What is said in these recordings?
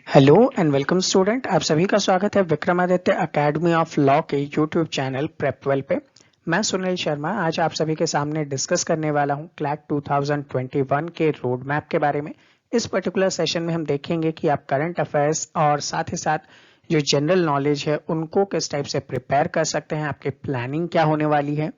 Hello and welcome student. आप सभी का स्वागत है विक्रमादित्य एकेडमी ऑफ लॉ के यूट्यूब चैनल प्रेपवेल पे। मैं सुनील शर्मा आज आप सभी के सामने डिस्कस करने वाला हूं क्लैट 2021 के रोड मैप के बारे में। इस पर्टिकुलर सेशन में हम देखेंगे कि आप करंट अफेयर्स और साथ ही साथ जो जनरल नॉलेज है उनको किस टाइप से प्रिपेयर कर सकते हैं, आपकी प्लानिंग क्या होने वाली है।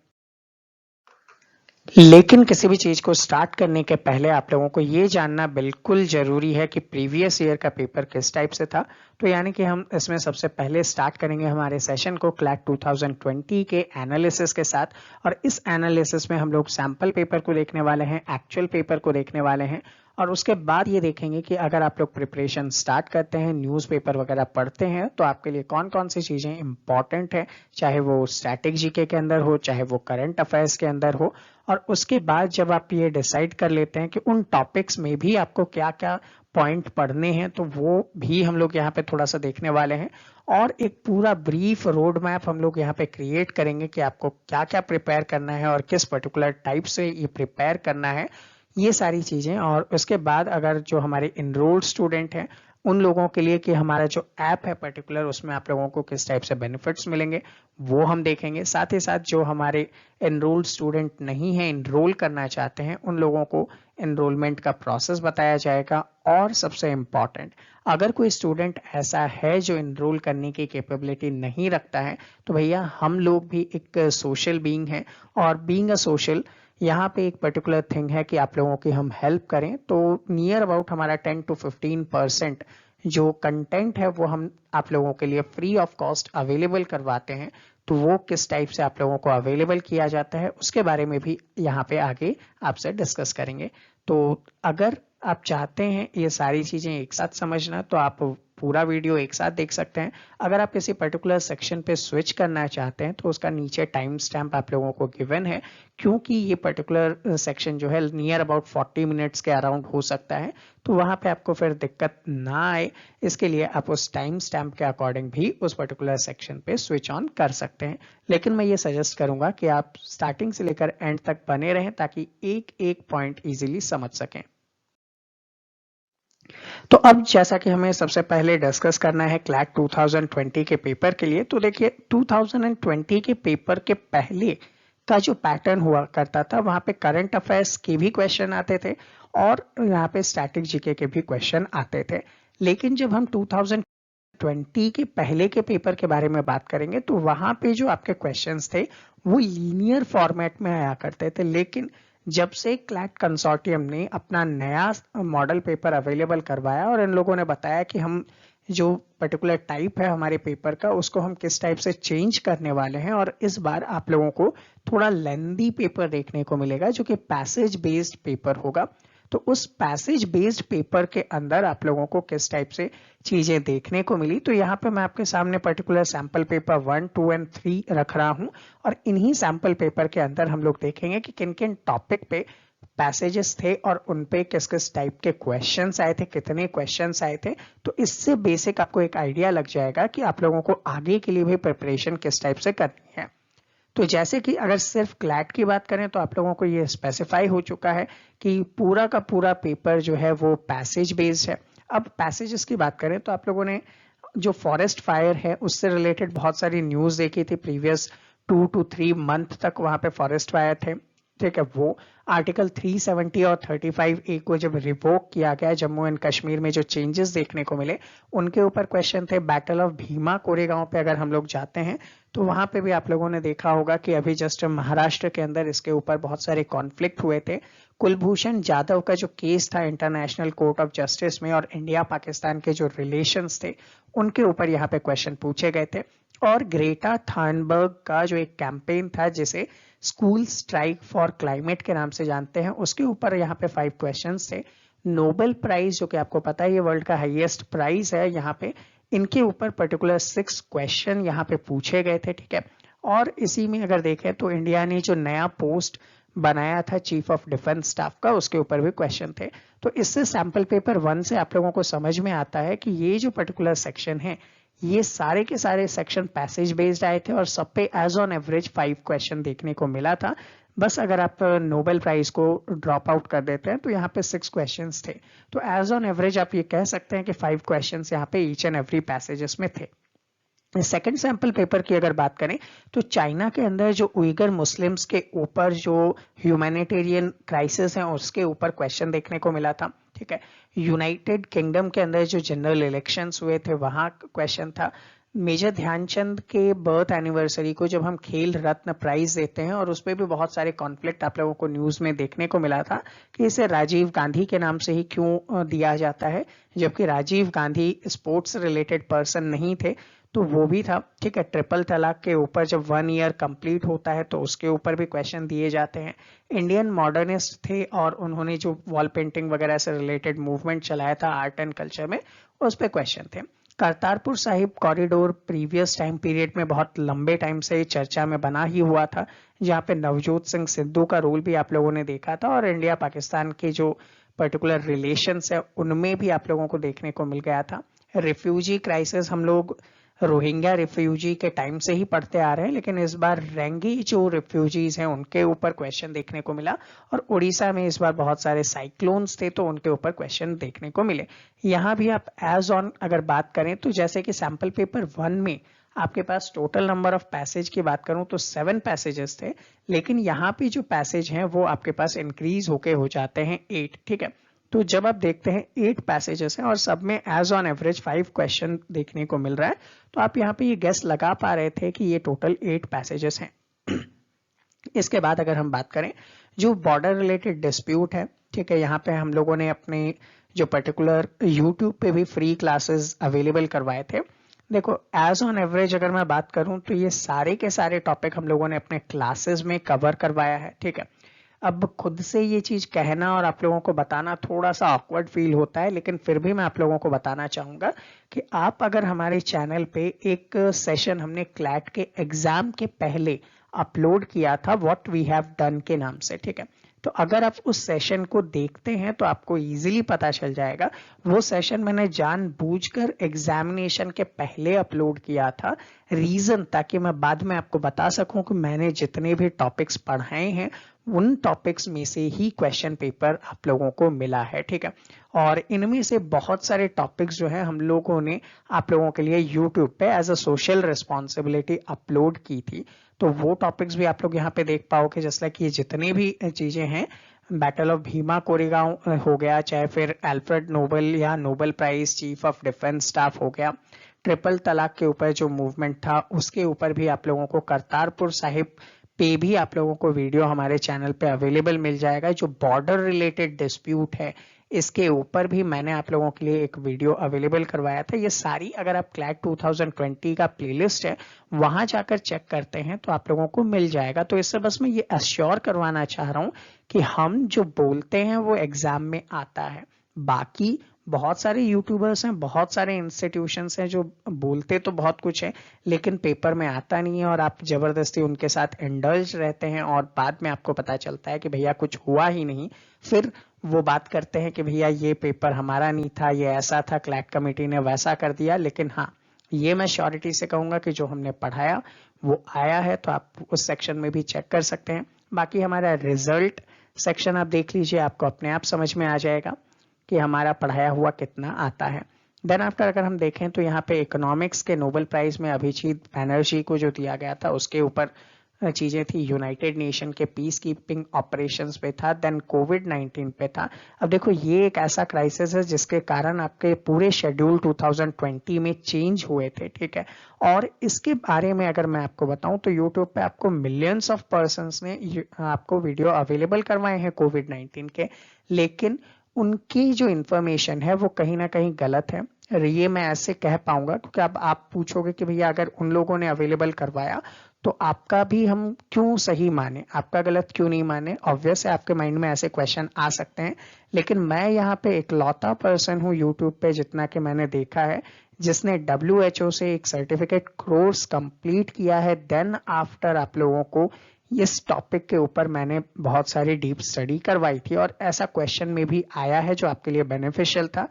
लेकिन किसी भी चीज को स्टार्ट करने के पहले आप लोगों को ये जानना बिल्कुल जरूरी है कि प्रीवियस ईयर का पेपर किस टाइप से था। तो यानी कि हम इसमें सबसे पहले स्टार्ट करेंगे हमारे सेशन को क्लैट 2020 के एनालिसिस के साथ। और इस एनालिसिस में हम लोग सैंपल पेपर को देखने वाले हैं, एक्चुअल पेपर को देखने वाले हैं, और उसके बाद ये देखेंगे कि अगर आप लोग प्रिपरेशन स्टार्ट करते हैं, न्यूज़पेपर वगैरह पढ़ते हैं, तो आपके लिए कौन कौन सी चीजें इंपॉर्टेंट है, चाहे वो स्टैटिक जीके के अंदर हो, चाहे वो करंट अफेयर्स के अंदर हो। और उसके बाद जब आप ये डिसाइड कर लेते हैं कि उन टॉपिक्स में भी आपको क्या क्या पॉइंट पढ़ने हैं, तो वो भी हम लोग यहाँ पे थोड़ा सा देखने वाले हैं। और एक पूरा ब्रीफ रोड मैप हम लोग यहाँ पे क्रिएट करेंगे कि आपको क्या क्या प्रिपेयर करना है और किस पर्टिकुलर टाइप से ये प्रिपेयर करना है, ये सारी चीजें। और उसके बाद अगर जो हमारे इनरोल्ड स्टूडेंट हैं उन लोगों के लिए कि हमारा जो ऐप है पर्टिकुलर उसमें आप लोगों को किस टाइप से बेनिफिट्स मिलेंगे वो हम देखेंगे। साथ ही साथ जो हमारे एनरोल्ड स्टूडेंट नहीं है, इनरोल करना चाहते हैं, उन लोगों को एनरोलमेंट का प्रोसेस बताया जाएगा। और सबसे इम्पॉर्टेंट, अगर कोई स्टूडेंट ऐसा है जो इनरोल करने की कैपेबिलिटी नहीं रखता है, तो भैया हम लोग भी एक सोशल बीइंग है, और बीइंग अ सोशल यहाँ पे एक पर्टिकुलर थिंग है कि आप लोगों की हम हेल्प करें। तो नियर अबाउट हमारा 10 to 15% जो कंटेंट है वो हम आप लोगों के लिए फ्री ऑफ कॉस्ट अवेलेबल करवाते हैं। तो वो किस टाइप से आप लोगों को अवेलेबल किया जाता है उसके बारे में भी यहाँ पे आगे आपसे डिस्कस करेंगे। तो अगर आप चाहते हैं ये सारी चीजें एक साथ समझना, तो आप पूरा वीडियो एक साथ देख सकते हैं। अगर आप किसी पर्टिकुलर सेक्शन पे स्विच करना चाहते हैं तो उसका नीचे टाइम स्टैम्प आप लोगों को गिवन है, क्योंकि ये पर्टिकुलर सेक्शन जो है नियर अबाउट 40 मिनट्स के अराउंड हो सकता है। तो वहां पे आपको फिर दिक्कत ना आए, इसके लिए आप उस टाइम स्टैम्प के अकॉर्डिंग भी उस पर्टिकुलर सेक्शन पे स्विच ऑन कर सकते हैं। लेकिन मैं ये सजेस्ट करूंगा कि आप स्टार्टिंग से लेकर एंड तक बने रहें ताकि एक एक पॉइंट इजीली समझ सकें। तो अब जैसा कि हमें सबसे पहले डिस्कस करना है क्लैट 2020 के पेपर के लिए, तो देखिए 2020 के पेपर के पहले का जो पैटर्न हुआ करता था वहां पे करंट अफेयर्स के भी क्वेश्चन आते थे और यहाँ पे स्टैटिक जीके के भी क्वेश्चन आते थे। लेकिन जब हम 2020 के पहले के पेपर के बारे में बात करेंगे तो वहां पे जो आपके क्वेश्चंस थे वो लीनियर फॉर्मेट में आया करते थे। लेकिन जब से क्लैट कंसोर्टियम ने अपना नया मॉडल पेपर अवेलेबल करवाया और इन लोगों ने बताया कि हम जो पर्टिकुलर टाइप है हमारे पेपर का उसको हम किस टाइप से चेंज करने वाले हैं, और इस बार आप लोगों को थोड़ा लेंदी पेपर देखने को मिलेगा जो कि पैसेज बेस्ड पेपर होगा। तो उस पैसेज बेस्ड पेपर के अंदर आप लोगों को किस टाइप से चीजें देखने को मिली, तो यहाँ पे मैं आपके सामने पर्टिकुलर सैंपल पेपर 1, 2 एंड 3 रख रहा हूँ। और इन्हीं सैंपल पेपर के अंदर हम लोग देखेंगे कि किन किन टॉपिक पे पैसेजेस थे और उन पे किस किस टाइप के क्वेश्चंस आए थे, कितने क्वेश्चंस आए थे। तो इससे बेसिक आपको एक आइडिया लग जाएगा कि आप लोगों को आगे के लिए भी प्रिपरेशन किस टाइप से करनी है। तो जैसे कि अगर सिर्फ क्लैट की बात करें तो आप लोगों को ये स्पेसिफाई हो चुका है कि पूरा का पूरा पेपर जो है वो पैसेज बेस्ड है। अब पैसेजेस की बात करें तो आप लोगों ने जो फॉरेस्ट फायर है उससे रिलेटेड बहुत सारी न्यूज देखी थी प्रीवियस 2 to 3 मंथ तक वहां पे फॉरेस्ट फायर थे। ठीक है, वो आर्टिकल 370 और 35A को जब रिवोक किया गया, जम्मू एंड कश्मीर में जो चेंजेस देखने को मिले उनके ऊपर क्वेश्चन थे। बैटल ऑफ भीमा कोरेगांव पे अगर हम लोग जाते हैं तो वहां पे भी आप लोगों ने देखा होगा कि अभी जस्ट महाराष्ट्र के अंदर इसके ऊपर बहुत सारे कॉन्फ्लिक्ट हुए थे। कुलभूषण जाधव का जो केस था इंटरनेशनल कोर्ट ऑफ जस्टिस में और इंडिया पाकिस्तान के जो रिलेशंस थे उनके ऊपर यहाँ पे क्वेश्चन पूछे गए थे। और ग्रेटा थर्नबर्ग का जो एक कैंपेन था जिसे स्कूल स्ट्राइक फॉर क्लाइमेट के नाम से जानते हैं, उसके ऊपर यहाँ पे 5 क्वेश्चंस थे। नोबेल प्राइज जो कि आपको पता है ये वर्ल्ड का हाईएस्ट प्राइज है, यहाँ पे इनके ऊपर पर्टिकुलर 6 क्वेश्चन यहाँ पे पूछे गए थे। ठीक है, और इसी में अगर देखें तो इंडिया ने जो नया पोस्ट बनाया था चीफ ऑफ डिफेंस स्टाफ का उसके ऊपर भी क्वेश्चन थे। तो इससे सैंपल पेपर 1 से आप लोगों को समझ में आता है कि ये जो पर्टिकुलर सेक्शन है ये सारे के सारे सेक्शन पैसेज बेस्ड आए थे और सब पे एज ऑन एवरेज 5 क्वेश्चन देखने को मिला था। बस अगर आप नोबेल प्राइज को ड्रॉप आउट कर देते हैं तो यहाँ पे 6 क्वेश्चंस थे। तो एज ऑन एवरेज आप ये कह सकते हैं कि 5 क्वेश्चंस यहाँ पे ईच एंड एवरी पैसेजेस में थे। सेकेंड सैंपल पेपर की अगर बात करें तो चाइना के अंदर जो उइगर मुस्लिम्स के ऊपर जो ह्यूमैनिटेरियन क्राइसिस है उसके ऊपर क्वेश्चन देखने को मिला था। ठीक है, यूनाइटेड किंगडम के अंदर जो जनरल इलेक्शंस हुए थे वहां क्वेश्चन था। मेजर ध्यानचंद के बर्थ एनिवर्सरी को जब हम खेल रत्न प्राइज देते हैं और उस पर भी बहुत सारे कॉन्फ्लिक्ट आप लोगों को न्यूज में देखने को मिला था कि इसे राजीव गांधी के नाम से ही क्यों दिया जाता है, जबकि Rajiv Gandhi sports related person नहीं थे। तो वो भी था। ठीक है, ट्रिपल तलाक के ऊपर जब 1 ईयर कंप्लीट होता है तो उसके ऊपर भी क्वेश्चन दिए जाते हैं। इंडियन मॉडर्निस्ट थे और उन्होंने जो वॉल पेंटिंग वगैरह से रिलेटेड मूवमेंट चलाया था आर्ट एंड कल्चर में, उस पर क्वेश्चन थे। Kartarpur Sahib corridor previous time period में बहुत लंबे टाइम से चर्चा में बना ही हुआ था, जहाँ पे नवजोत सिंह सिद्धू का रोल भी आप लोगों ने देखा था और इंडिया पाकिस्तान के जो पर्टिकुलर रिलेशंस है उनमें भी आप लोगों को देखने को मिल गया था। रिफ्यूजी क्राइसिस हम लोग रोहिंग्या रिफ्यूजी के टाइम से ही पढ़ते आ रहे हैं, लेकिन इस बार रेंगी जो रिफ्यूजीज हैं उनके ऊपर क्वेश्चन देखने को मिला और उड़ीसा में इस बार बहुत सारे साइक्लोन्स थे तो उनके ऊपर क्वेश्चन देखने को मिले। यहाँ भी आप एज ऑन अगर बात करें तो जैसे कि सैंपल पेपर 1 में आपके पास टोटल नंबर ऑफ पैसेज की बात करूं तो 7 पैसेजेस थे, लेकिन यहाँ पे जो पैसेज हैं वो आपके पास इंक्रीज होके हो जाते हैं 8। ठीक है, तो जब आप देखते हैं 8 पैसेजेस हैं और सब में एज ऑन एवरेज 5 क्वेश्चन देखने को मिल रहा है, तो आप यहाँ पे ये गेस लगा पा रहे थे कि ये टोटल 8 पैसेजेस हैं। इसके बाद अगर हम बात करें जो बॉर्डर रिलेटेड डिस्प्यूट है, ठीक है, यहाँ पे हम लोगों ने अपने जो पर्टिकुलर यूट्यूब पे भी फ्री क्लासेस अवेलेबल करवाए थे। देखो एज ऑन एवरेज अगर मैं बात करूं तो ये सारे के सारे टॉपिक हम लोगों ने अपने क्लासेस में कवर करवाया है। ठीक है, अब खुद से ये चीज कहना और आप लोगों को बताना थोड़ा सा ऑकवर्ड फील होता है, लेकिन फिर भी मैं आप लोगों को बताना चाहूंगा कि आप अगर हमारे चैनल पे एक सेशन हमने क्लैट के एग्जाम के पहले अपलोड किया था व्हाट वी हैव डन के नाम से, ठीक है, तो अगर आप उस सेशन को देखते हैं तो आपको इजीली पता चल जाएगा। वो सेशन मैंने जानबूझकर एग्जामिनेशन के पहले अपलोड किया था, रीजन ताकि मैं बाद में आपको बता सकूं कि मैंने जितने भी टॉपिक्स पढ़ाए हैं उन टॉपिक्स में से ही क्वेश्चन पेपर आप लोगों को मिला है। ठीक है, और इनमें से बहुत सारे टॉपिक्स जो है हम लोगों ने आप लोगों के लिए यूट्यूब पे as a social responsibility upload की थी, तो वो टॉपिक्स भी आप लोग यहाँ पे देख पाओगे। जैसे कि ये जितनी भी चीजें हैं, बैटल ऑफ भीमा कोरेगांव हो गया, चाहे फिर अल्फ्रेड नोबेल या Nobel prize chief of defence staff हो गया, ट्रिपल तलाक के ऊपर जो मूवमेंट था उसके ऊपर भी आप लोगों को, करतारपुर साहिब पे भी आप लोगों को वीडियो हमारे चैनल पे अवेलेबल मिल जाएगा। जो बॉर्डर रिलेटेड डिस्प्यूट है इसके ऊपर भी मैंने आप लोगों के लिए एक वीडियो अवेलेबल करवाया था। ये सारी अगर आप क्लैट 2020 का प्लेलिस्ट है वहां जाकर चेक करते हैं तो आप लोगों को मिल जाएगा। तो इससे बस मैं ये अश्योर करवाना चाह रहा हूं कि हम जो बोलते हैं वो एग्जाम में आता है। बाकी बहुत सारे यूट्यूबर्स हैं, बहुत सारे इंस्टीट्यूशंस हैं जो बोलते तो बहुत कुछ है लेकिन पेपर में आता नहीं है, और आप जबरदस्ती उनके साथ इंडल्ज रहते हैं और बाद में आपको पता चलता है कि भैया कुछ हुआ ही नहीं। फिर वो बात करते हैं कि भैया ये पेपर हमारा नहीं था, ये ऐसा था, क्लैट कमेटी ने वैसा कर दिया। लेकिन हाँ, ये मैं श्योरिटी से कहूंगा कि जो हमने पढ़ाया वो आया है, तो आप उस सेक्शन में भी चेक कर सकते हैं। बाकी हमारा रिजल्ट सेक्शन आप देख लीजिए, आपको अपने आप समझ में आ जाएगा कि हमारा पढ़ाया हुआ कितना आता है। देन आफ्टर अगर हम देखें तो यहाँ पे इकोनॉमिक्स के नोबेल प्राइज में अभिजीत बैनर्जी को जो दिया गया था उसके ऊपर चीजें थी। यूनाइटेड नेशन के पीस कीपिंग ऑपरेशंस पे था, देन कोविड-19 पे था। अब देखो ये एक ऐसा क्राइसिस है जिसके कारण आपके पूरे शेड्यूल 2020 में चेंज हुए थे। ठीक है, और इसके बारे में अगर मैं आपको बताऊं तो यूट्यूब पे आपको मिलियंस ऑफ पर्संस ने आपको वीडियो अवेलेबल करवाए हैं कोविड-19 के, लेकिन उनकी जो इंफॉर्मेशन है वो कहीं ना कहीं गलत है। ये मैं ऐसे कह पाऊंगा क्योंकि अब आप पूछोगे कि भैया अगर उन लोगों ने अवेलेबल करवाया तो आपका भी हम क्यों सही माने, आपका गलत क्यों नहीं माने। ऑब्वियस है आपके माइंड में ऐसे क्वेश्चन आ सकते हैं, लेकिन मैं यहाँ पे एक लौता पर्सन हूँ यूट्यूब पे जितना कि मैंने देखा है जिसने WHO से एक सर्टिफिकेट कोर्स कंप्लीट किया है। देन आफ्टर आप लोगों को इस टॉपिक के ऊपर मैंने बहुत सारी डीप स्टडी करवाई थी और ऐसा क्वेश्चन में भी आया है जो आपके लिए बेनिफिशियल था।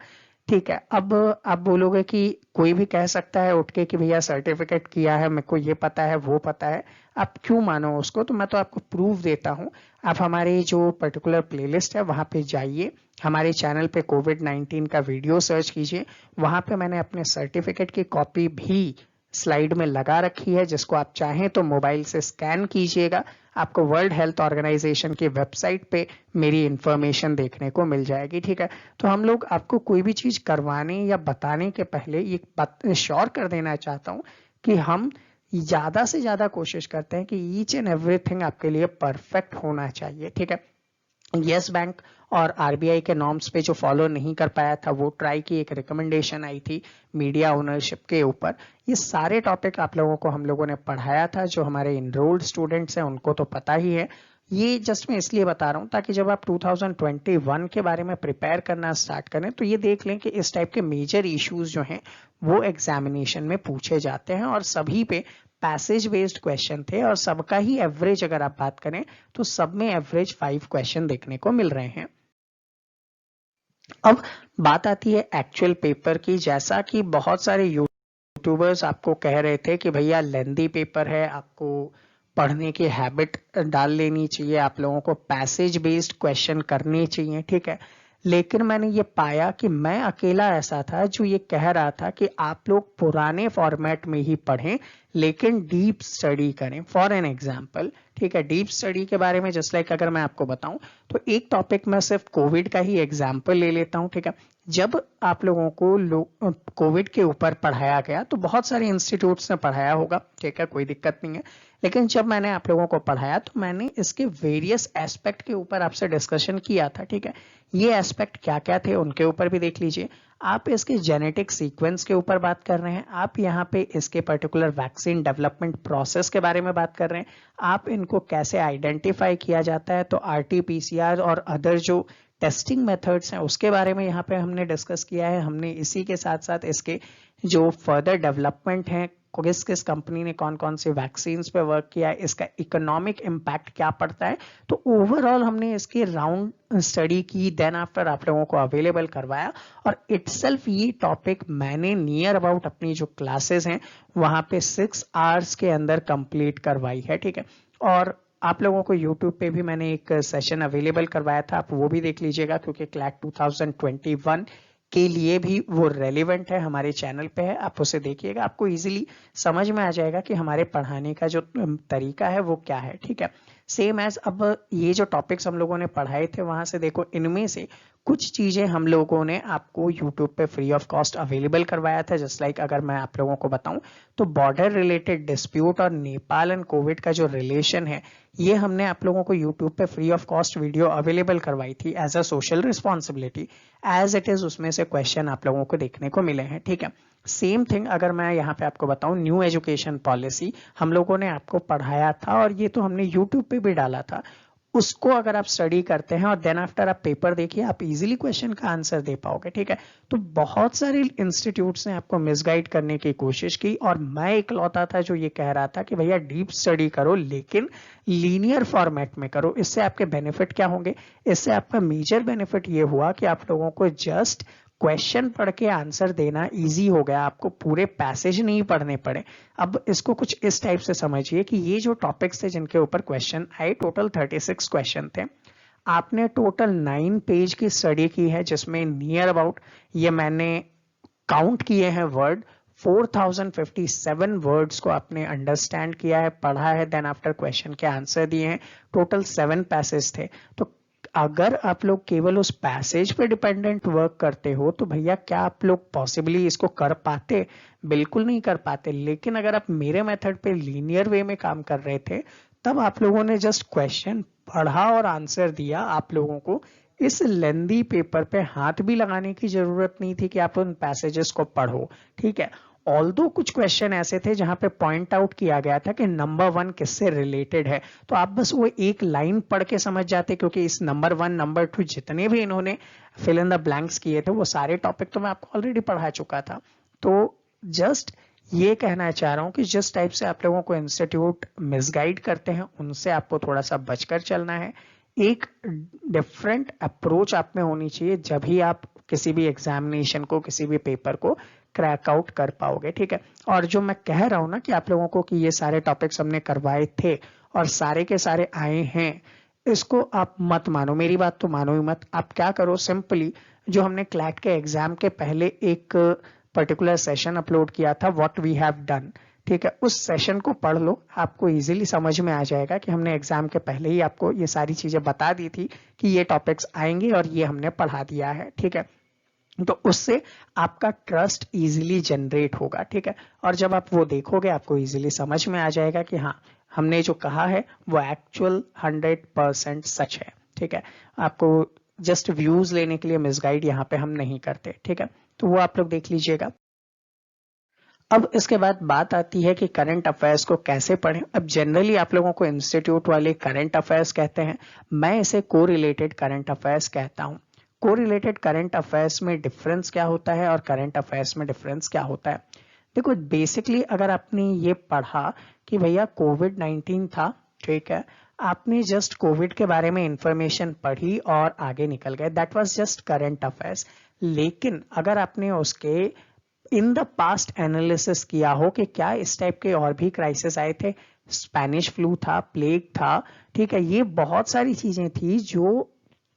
ठीक है। अब आप बोलोगे कि कोई भी कह सकता है उठ के कि भैया सर्टिफिकेट किया है, मेरे को ये पता है वो पता है, आप क्यों मानो उसको? तो मैं तो आपको प्रूफ देता हूँ। आप हमारी जो पर्टिकुलर प्लेलिस्ट है वहां पे जाइए, हमारे चैनल पे कोविड-19 का वीडियो सर्च कीजिए, वहां पे मैंने अपने सर्टिफिकेट की कॉपी भी स्लाइड में लगा रखी है, जिसको आप चाहें तो मोबाइल से स्कैन कीजिएगा, आपको वर्ल्ड हेल्थ ऑर्गेनाइजेशन की वेबसाइट पे मेरी इंफॉर्मेशन देखने को मिल जाएगी। ठीक है, तो हम लोग आपको कोई भी चीज करवाने या बताने के पहले ये बात श्योर कर देना चाहता हूँ कि हम ज्यादा से ज्यादा कोशिश करते हैं कि ईच एंड एवरीथिंग आपके लिए परफेक्ट होना चाहिए। ठीक है, यस बैंक और आरबीआई के नॉर्म्स पे जो फॉलो नहीं कर पाया था, वो ट्राई की एक रिकमेंडेशन आई थी मीडिया ओनरशिप के ऊपर। ये सारे टॉपिक आप लोगों को हम लोगों ने पढ़ाया था, जो हमारे इनरोल्ड स्टूडेंट्स हैं उनको तो पता ही है। ये जस्ट मैं इसलिए बता रहा हूँ ताकि जब आप 2021 के बारे में प्रिपेयर करना स्टार्ट करें तो ये देख लें कि इस टाइप के मेजर इश्यूज जो हैं वो एग्जामिनेशन में पूछे जाते हैं, और सभी पे पैसेज बेस्ड क्वेश्चन थे, और सबका ही एवरेज अगर आप बात करें तो सब में एवरेज 5 क्वेश्चन देखने को मिल रहे हैं। अब बात आती है एक्चुअल पेपर की। जैसा कि बहुत सारे यूट्यूबर्स आपको कह रहे थे कि भैया लेंदी पेपर है, आपको पढ़ने की हैबिट डाल लेनी चाहिए, आप लोगों को पैसेज बेस्ड क्वेश्चन करने चाहिए। ठीक है, लेकिन मैंने ये पाया कि मैं अकेला ऐसा था जो ये कह रहा था कि आप लोग पुराने फॉर्मेट में ही पढ़ें लेकिन डीप स्टडी करें। फॉर एन एग्जाम्पल, ठीक है, डीप स्टडी के बारे में जस्ट लाइक अगर मैं आपको बताऊं तो एक टॉपिक मैं सिर्फ कोविड का ही एग्जाम्पल ले लेता हूं। ठीक है, जब आप लोगों को कोविड के ऊपर पढ़ाया गया तो बहुत सारे इंस्टीट्यूट्स ने पढ़ाया होगा, ठीक है, कोई दिक्कत नहीं है, लेकिन जब मैंने आप लोगों को पढ़ाया तो मैंने इसके वेरियस एस्पेक्ट के ऊपर आपसे डिस्कशन किया था। ठीक है, ये एस्पेक्ट क्या क्या थे उनके ऊपर भी देख लीजिए। आप इसके जेनेटिक सीक्वेंस के ऊपर बात कर रहे हैं, आप यहाँ पे इसके पर्टिकुलर वैक्सीन डेवलपमेंट प्रोसेस के बारे में बात कर रहे हैं, आप इनको कैसे आइडेंटिफाई किया जाता है, तो आरटी-पीसीआर और अदर जो टेस्टिंग मेथड्स हैं उसके बारे में यहाँ पे हमने डिस्कस किया है। हमने इसी के साथ साथ इसके जो फर्दर डेवलपमेंट है, किस किस कंपनी ने कौन कौन से वैक्सीन पे वर्क किया है, इसका इकोनॉमिक इम्पैक्ट क्या पड़ता है, तो ओवरऑल हमने इसकी राउंड स्टडी की, देन आफ्टर आप लोगों को अवेलेबल करवाया। और इटसेल्फ ये टॉपिक मैंने नियर अबाउट अपनी जो क्लासेस हैं वहां पे 6 आवर्स के अंदर कंप्लीट करवाई है। ठीक है, और आप लोगों को YouTube पे भी मैंने एक सेशन अवेलेबल करवाया था, आप वो भी देख लीजिएगा क्योंकि क्लैट 2021 के लिए भी वो रेलिवेंट है, हमारे चैनल पे है, आप उसे देखिएगा, आपको इजीली समझ में आ जाएगा कि हमारे पढ़ाने का जो तरीका है वो क्या है। ठीक है, सेम एज अब ये जो टॉपिक्स हम लोगों ने पढ़ाए थे वहां से देखो, इनमें से कुछ चीजें हम लोगों ने आपको यूट्यूब पे फ्री ऑफ कॉस्ट अवेलेबल करवाया था। जस्ट लाइक अगर मैं आप लोगों को बताऊं तो बॉर्डर रिलेटेड डिस्प्यूट और नेपाल एंड कोविड का जो रिलेशन है, ये हमने आप लोगों को यूट्यूब पे free of cost video available करवाई थी as a social responsibility, as it is उसमें से क्वेश्चन आप लोगों को देखने को मिले हैं। ठीक है, सेम थिंग अगर मैं यहाँ पे आपको बताऊं, न्यू एजुकेशन पॉलिसी हम लोगों ने आपको पढ़ाया था और ये तो हमने यूट्यूब पे भी डाला था। उसको अगर आप स्टडी करते हैं और देन आफ्टर आप पेपर देखिए, आप इजीली क्वेश्चन का आंसर दे पाओगे। ठीक है, तो बहुत सारे इंस्टीट्यूट्स ने आपको मिसगाइड करने की कोशिश की और मैं इकलौता था जो ये कह रहा था कि भैया डीप स्टडी करो लेकिन लीनियर फॉर्मेट में करो। इससे आपके बेनिफिट क्या होंगे? इससे आपका मेजर बेनिफिट ये हुआ कि आप लोगों को जस्ट क्वेश्चन पढ़ के आंसर देना इजी हो गया, आपको पूरे पैसेज नहीं पढ़ने पड़े। अब इसको कुछ इस टाइप से समझिए कि ये जो टॉपिक्स थे जिनके ऊपर क्वेश्चन आए, टोटल 36 क्वेश्चन थे, आपने टोटल 9 पेज की स्टडी की है, जिसमें नियर अबाउट ये मैंने काउंट किए हैं वर्ड, 4057 वर्ड्स को आपने अंडरस्टैंड किया है, पढ़ा है, देन आफ्टर क्वेश्चन के आंसर दिए हैं। टोटल 7 पैसेज थे। तो अगर आप लोग केवल उस पैसेज पे डिपेंडेंट वर्क करते हो तो भैया क्या आप लोग पॉसिबली इसको कर पाते? बिल्कुल नहीं कर पाते। लेकिन अगर आप मेरे मेथड पे लीनियर वे में काम कर रहे थे, तब आप लोगों ने जस्ट क्वेश्चन पढ़ा और आंसर दिया। आप लोगों को इस लेंदी पेपर पे हाथ भी लगाने की जरूरत नहीं थी कि आप उन पैसेजेस को पढ़ो। ठीक है, ऑल्दो कुछ क्वेश्चन ऐसे थे जहां पे पॉइंट आउट किया गया था कि नंबर 1 किससे रिलेटेड है, तो आप बस वो एक लाइन पढ़ के समझ जाते, क्योंकि इस नंबर 1 नंबर 2 जितने भी इन्होंने फिल इन द ब्लैंक्स किए थे वो सारे टॉपिक तो मैं आपको ऑलरेडी पढ़ा चुका था। तो जस्ट ये कहना चाह रहा हूँ कि जिस टाइप से आप लोगों को इंस्टीट्यूट मिसगाइड करते हैं उनसे आपको थोड़ा सा बचकर चलना है। एक डिफरेंट अप्रोच आप में होनी चाहिए, जब ही आप किसी भी एग्जामिनेशन को, किसी भी पेपर को क्रैक आउट कर पाओगे, ठीक है। और जो मैं कह रहा हूं ना कि आप लोगों को कि ये सारे टॉपिक्स हमने करवाए थे और सारे के सारे आए हैं, इसको आप मत मानो, मेरी बात तो मानो ही मत। आप क्या करो, सिंपली जो हमने क्लैट के एग्जाम के पहले एक पर्टिकुलर सेशन अपलोड किया था, व्हाट वी हैव डन, ठीक है, उस सेशन को पढ़ लो, आपको इजीली समझ में आ जाएगा कि हमने एग्जाम के पहले ही आपको ये सारी चीजें बता दी थी कि ये टॉपिक्स आएंगे और ये हमने पढ़ा दिया है, ठीक है। तो उससे आपका ट्रस्ट इजीली जनरेट होगा, ठीक है। और जब आप वो देखोगे, आपको इजीली समझ में आ जाएगा कि हाँ, हमने जो कहा है वो एक्चुअल 100% सच है, ठीक है। आपको जस्ट व्यूज लेने के लिए मिसगाइड यहाँ पे हम नहीं करते, ठीक है। तो वो आप लोग देख लीजिएगा। अब इसके बाद बात आती है कि करंट अफेयर्स को कैसे पढ़ें। अब जनरली आप लोगों को इंस्टीट्यूट वाले करंट अफेयर्स कहते हैं, मैं इसे को रिलेटेड करंट अफेयर्स कहता हूं। को रिलेटेड करंट अफेयर्स में डिफरेंस क्या होता है और करंट अफेयर्स में डिफरेंस क्या होता है? देखो, बेसिकली अगर आपने ये पढ़ा कि भैया कोविड-19 था, ठीक है, आपने जस्ट कोविड के बारे में इंफॉर्मेशन पढ़ी और आगे निकल गए, that was just current affairs. लेकिन अगर आपने उसके इन द पास्ट एनालिसिस किया हो कि क्या इस टाइप के और भी क्राइसिस आए थे, स्पेनिश फ्लू था, प्लेग था, ठीक है, ये बहुत सारी चीजें थी जो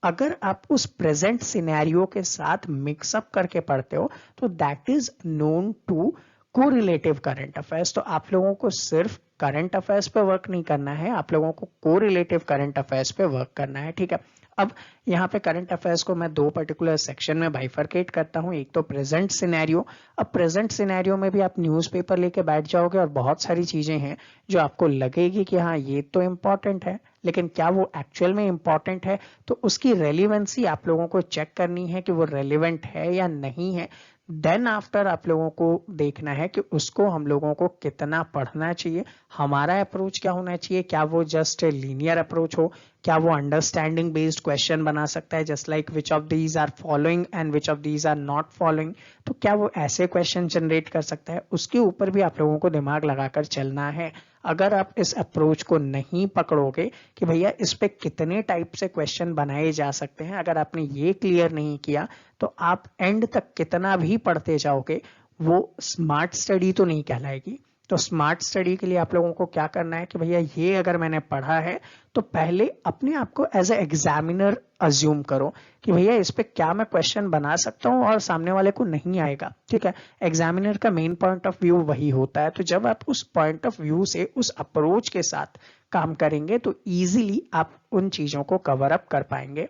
अगर आप उस प्रेजेंट सिनेरियो के साथ मिक्सअप करके पढ़ते हो तो that is known to correlative current affairs. तो आप लोगों को सिर्फ करंट अफेयर्स पे वर्क नहीं करना है, आप लोगों को कोरिलेटिव करंट अफेयर्स पे वर्क करना है, ठीक है। अब यहाँ पे करंट अफेयर्स को मैं दो पर्टिकुलर सेक्शन में बाइफरकेट करता हूँ। एक तो प्रेजेंट सिनेरियो। अब प्रेजेंट सिनेरियो में भी आप न्यूज़पेपर लेके बैठ जाओगे और बहुत सारी चीजें हैं जो आपको लगेगी कि हाँ, ये तो इम्पोर्टेंट है, लेकिन क्या वो एक्चुअल में इम्पोर्टेंट है? तो उसकी रेलिवेंसी आप लोगों को चेक करनी है कि वो रेलिवेंट है या नहीं है। देन आफ्टर आप लोगों को देखना है कि उसको हम लोगों को कितना पढ़ना चाहिए, हमारा अप्रोच क्या होना चाहिए, क्या वो जस्ट लीनियर अप्रोच हो, क्या वो अंडरस्टैंडिंग बेस्ड क्वेश्चन बना सकता है, just like which of these are following and which of these are not following. तो क्या वो ऐसे क्वेश्चन जनरेट कर सकता है, उसके ऊपर भी आप लोगों को दिमाग लगाकर चलना है। अगर आप इस अप्रोच को नहीं पकड़ोगे कि भैया इस पे कितने टाइप से क्वेश्चन बनाए जा सकते हैं, अगर आपने ये क्लियर नहीं किया तो आप एंड तक कितना भी पढ़ते जाओगे, वो स्मार्ट स्टडी तो नहीं कहलाएगी। तो स्मार्ट स्टडी के लिए आप लोगों को क्या करना है कि भैया ये अगर मैंने पढ़ा है तो पहले अपने आप को एज ए एग्जामिनर अज्यूम करो कि भैया इस पे क्या मैं क्वेश्चन बना सकता हूँ और सामने वाले को नहीं आएगा, ठीक है। एग्जामिनर का मेन पॉइंट ऑफ व्यू वही होता है। तो जब आप उस पॉइंट ऑफ व्यू से, उस अप्रोच के साथ काम करेंगे तो इजीली आप उन चीजों को कवर अप कर पाएंगे।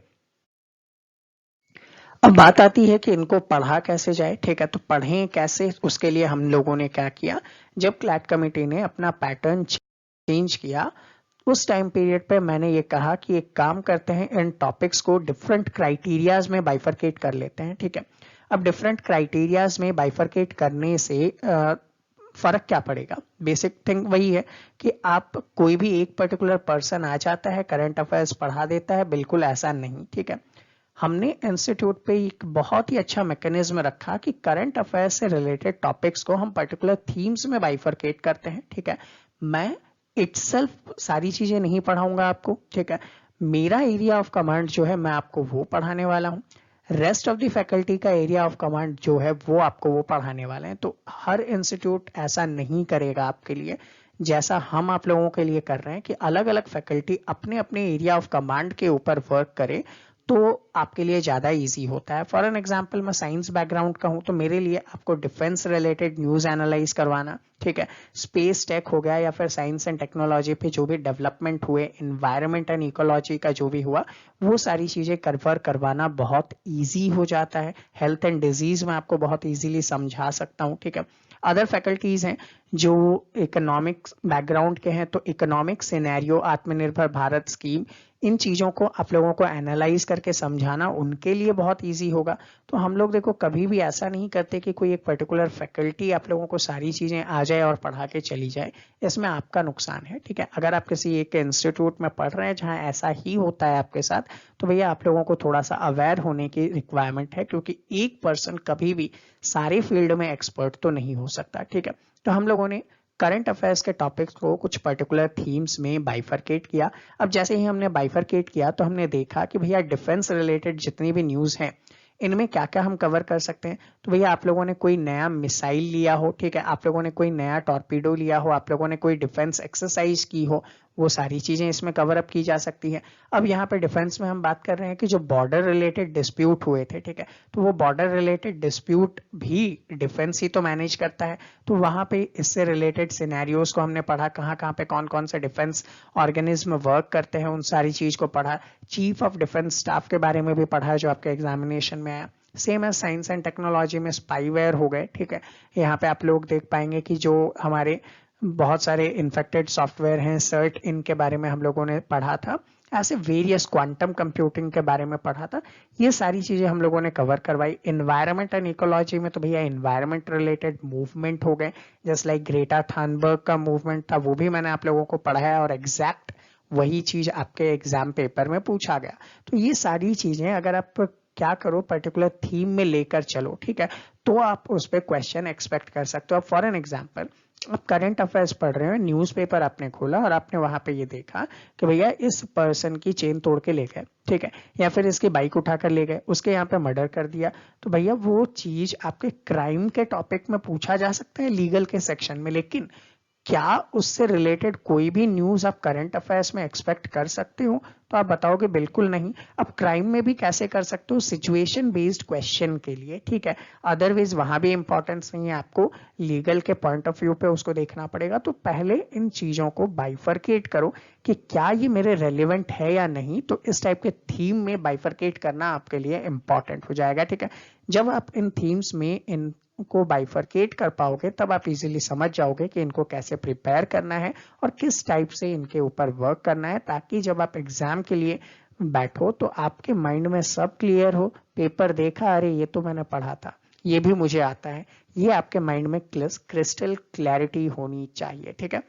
अब बात आती है कि इनको पढ़ा कैसे जाए, ठीक है। तो पढ़ें कैसे, उसके लिए हम लोगों ने क्या किया, जब क्लैट कमेटी ने अपना पैटर्न चेंज किया, उस टाइम पीरियड पे मैंने ये कहा कि एक काम करते हैं, इन टॉपिक्स को डिफरेंट क्राइटेरियाज में बाइफरकेट कर लेते हैं, ठीक है। अब डिफरेंट क्राइटेरियाज में बाइफरकेट करने से फर्क क्या पड़ेगा? बेसिक थिंग वही है कि आप, कोई भी एक पर्टिकुलर पर्सन आ जाता है, करंट अफेयर्स पढ़ा देता है, बिल्कुल ऐसा नहीं, ठीक है। हमने इंस्टीट्यूट पे एक बहुत ही अच्छा मैकेनिज्म रखा कि करंट अफेयर्स से रिलेटेड टॉपिक्स को हम पर्टिकुलर थीम्स में बाइफरकेट करते हैं, ठीक है। मैं इटसेल्फ सारी चीजें नहीं पढ़ाऊंगा आपको, ठीक है। मेरा एरिया ऑफ कमांड जो है, मैं आपको वो पढ़ाने वाला हूँ। रेस्ट ऑफ द फैकल्टी का एरिया ऑफ कमांड जो है वो आपको वो पढ़ाने वाले हैं। तो हर इंस्टीट्यूट ऐसा नहीं करेगा आपके लिए जैसा हम आप लोगों के लिए कर रहे हैं कि अलग अलग फैकल्टी अपने अपने एरिया ऑफ कमांड के ऊपर वर्क करे, तो आपके लिए ज्यादा इजी होता है। फॉर एन एग्जांपल, मैं साइंस बैकग्राउंड का हूं तो मेरे लिए आपको डिफेंस रिलेटेड न्यूज एनालाइज करवाना, ठीक है, स्पेस टेक हो गया या फिर साइंस एंड टेक्नोलॉजी पे जो भी डेवलपमेंट हुए, इन्वायरमेंट एंड इकोलॉजी का जो भी हुआ, वो सारी चीजें कवर करवाना बहुत ईजी हो जाता है। हेल्थ एंड डिजीज में आपको बहुत ईजिली समझा सकता हूँ, ठीक है। अदर फैकल्टीज हैं जो इकोनॉमिक्स बैकग्राउंड के हैं, तो इकोनॉमिक सिनेरियो, आत्मनिर्भर भारत स्कीम, इन चीजों को आप लोगों को एनालाइज करके समझाना उनके लिए बहुत इजी होगा। तो हम लोग देखो कभी भी ऐसा नहीं करते कि कोई एक पर्टिकुलर फैकल्टी आप लोगों को सारी चीजें आ जाए और पढ़ा के चली जाए, इसमें आपका नुकसान है, ठीक है। अगर आप किसी एक इंस्टीट्यूट में पढ़ रहे हैं जहां ऐसा ही होता है आपके साथ, तो भैया आप लोगों को थोड़ा सा अवेयर होने की रिक्वायरमेंट है, क्योंकि एक पर्सन कभी भी सारे फील्ड में एक्सपर्ट तो नहीं हो सकता, ठीक है। तो हम लोगों ने करंट अफेयर्स के टॉपिक्स को कुछ पर्टिकुलर थीम्स में बाइफरकेट किया। अब जैसे ही हमने बाइफरकेट किया तो हमने देखा कि भैया डिफेंस रिलेटेड जितनी भी न्यूज़ हैं इनमें क्या क्या हम कवर कर सकते हैं। तो भैया आप लोगों ने कोई नया मिसाइल लिया हो, ठीक है, आप लोगों ने कोई नया टॉर्पीडो लिया हो, आप लोगों ने कोई डिफेंस एक्सरसाइज की हो, वो सारी चीजें इसमें कवर अप की जा सकती है। अब यहाँ पे डिफेंस में हम बात कर रहे हैं कि जो बॉर्डर रिलेटेड डिस्प्यूट हुए थे, ठीक है, तो वो बॉर्डर रिलेटेड डिस्प्यूट भी डिफेंस ही तो मैनेज करता है। तो वहां पे इससे रिलेटेड सिनेरियोज को हमने पढ़ा, कहाँ कहाँ पे कौन कौन से डिफेंस ऑर्गेनिज्म वर्क करते हैं, उन सारी चीज को पढ़ा। चीफ ऑफ डिफेंस स्टाफ के बारे में भी पढ़ा जो आपके एग्जामिनेशन में आया। सेम है साइंस एंड टेक्नोलॉजी में स्पाईवेयर हो गए, ठीक है, यहाँ पे आप लोग देख पाएंगे कि जो हमारे बहुत सारे इन्फेक्टेड सॉफ्टवेयर हैं, सर्ट इनके बारे में हम लोगों ने पढ़ा था। ऐसे वेरियस क्वांटम कंप्यूटिंग के बारे में पढ़ा था। ये सारी चीजें हम लोगों ने कवर करवाई। एनवायरमेंट एंड इकोलॉजी में तो भैया एनवायरमेंट रिलेटेड मूवमेंट हो गए, जस्ट लाइक ग्रेटा थनबर्ग का मूवमेंट था, वो भी मैंने आप लोगों को पढ़ाया और एग्जैक्ट वही चीज आपके एग्जाम पेपर में पूछा गया। तो ये सारी चीजें अगर आप क्या करो पर्टिकुलर थीम में लेकर चलो, ठीक है, तो आप उस पर क्वेश्चन एक्सपेक्ट कर सकते हो। फॉर एन एग्जाम्पल, आप करंट अफेयर्स पढ़ रहे हो, न्यूज़पेपर आपने खोला और आपने वहां पे ये देखा कि भैया इस पर्सन की चेन तोड़ के ले गए, ठीक है, या फिर इसकी बाइक उठाकर ले गए, उसके यहाँ पे मर्डर कर दिया। तो भैया वो चीज आपके क्राइम के टॉपिक में पूछा जा सकता है लीगल के सेक्शन में, लेकिन क्या उससे रिलेटेड कोई भी न्यूज आप करंट अफेयर्स में एक्सपेक्ट कर सकते हो? तो आप बताओगे बिल्कुल नहीं। अब क्राइम में भी कैसे कर सकते हो? सिचुएशन बेस्ड क्वेश्चन के लिए, ठीक है, अदरवाइज वहां भी इंपॉर्टेंस नहीं है, आपको लीगल के पॉइंट ऑफ व्यू पे उसको देखना पड़ेगा। तो पहले इन चीजों को बाइफरकेट करो कि क्या ये मेरे रेलिवेंट है या नहीं। तो इस टाइप के थीम में बाइफरकेट करना आपके लिए इंपॉर्टेंट हो जाएगा, ठीक है। जब आप इन थीम्स में इन को बाइफरकेट कर पाओगे तब आप इजीली समझ जाओगे कि इनको कैसे प्रिपेयर करना है और किस टाइप से इनके ऊपर वर्क करना है, ताकि जब आप एग्जाम के लिए बैठो तो आपके माइंड में सब क्लियर हो। पेपर देखा, अरे ये तो मैंने पढ़ा था, ये भी मुझे आता है, ये आपके माइंड में क्रिस्टल क्लैरिटी होनी चाहिए, ठीक है।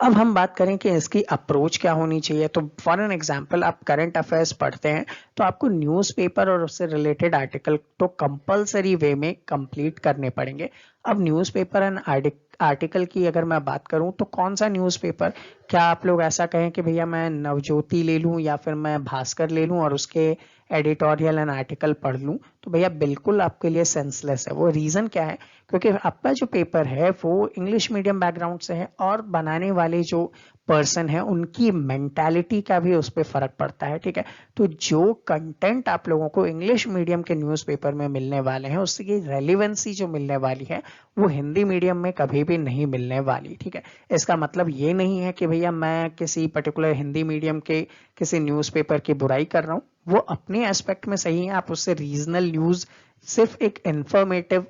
अब हम बात करें कि इसकी अप्रोच क्या होनी चाहिए। तो फॉर एन एग्जांपल, आप करंट अफेयर्स पढ़ते हैं तो आपको न्यूज़पेपर और उससे रिलेटेड आर्टिकल तो कंपलसरी वे में कंप्लीट करने पड़ेंगे। अब न्यूज़पेपर एंड आर्टिकल की अगर मैं बात करूं तो कौन सा न्यूज़पेपर, क्या आप लोग ऐसा कहें कि भैया मैं नवज्योति ले लूं या फिर मैं भास्कर ले लूं और उसके एडिटोरियल एंड आर्टिकल पढ़ लूं? तो भैया बिल्कुल आपके लिए सेंसलेस है। वो रीजन क्या है? क्योंकि आपका जो पेपर है वो इंग्लिश मीडियम बैकग्राउंड से है और बनाने वाले जो पर्सन है उनकी मेंटालिटी का भी उस पर फर्क पड़ता है, ठीक है। तो जो कंटेंट आप लोगों को इंग्लिश मीडियम के न्यूज़पेपर में मिलने वाले हैं उसकी रेलिवेंसी जो मिलने वाली है वो हिंदी मीडियम में कभी भी नहीं मिलने वाली, ठीक है। इसका मतलब ये नहीं है कि भैया मैं किसी पर्टिकुलर हिंदी मीडियम के किसी न्यूज़पेपर की बुराई कर रहा हूँ, वो अपने एस्पेक्ट में सही है। आप उससे रीजनल न्यूज सिर्फ एक इंफॉर्मेटिव